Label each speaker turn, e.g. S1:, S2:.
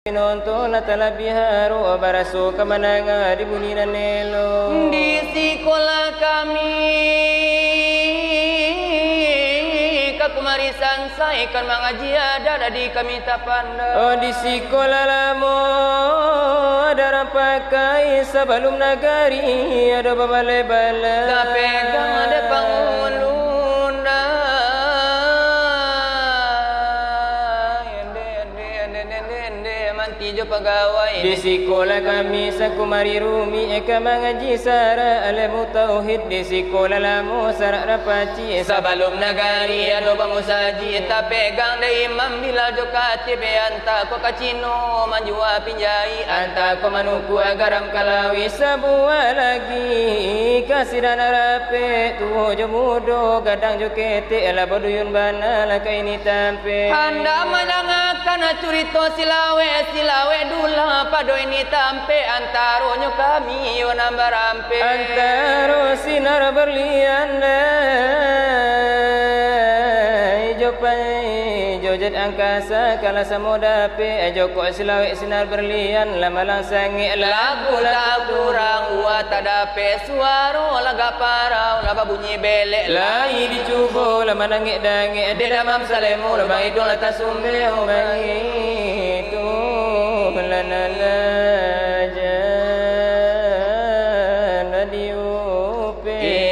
S1: Nonton latala biharu baraso kemenangan di buniran nelo
S2: di sekolah kami kakumarisan saya ikan mengaji ada di kami tapanda.
S1: Oh di sekolah lamo ada pakai sebelum nagari ada babale-bale
S2: Kapegang ada panguluna mantijo pegawai
S1: di sekolah kami sakumari rumi eka mengaji sara alamu tauhid di sekolah lamo sarak rapaci
S2: sebelum nagari ada bamusaji tapegang da imam bila jokati be anta ko kacino manjua pinjai
S1: anta ko manuku agaram kalawi sabua lagi kasirana rape tuho jomudo gadang jokete ala boduyun bana la kaini tampe
S2: anda manangakan curito silawe dula pado ini tampe antaronyo kami yo nambarampe
S1: antaro sinar berlian jopai jojat angkasa kala samoda pe joko silawe sinar berlian lama langsangi
S2: lagu tak kurang wa tadape suaro laga parau laba bunyi belek
S1: lai dicubo lama nangik dangik de damam salemu lama idol atas sumbe bangi tu lana lajan radio pe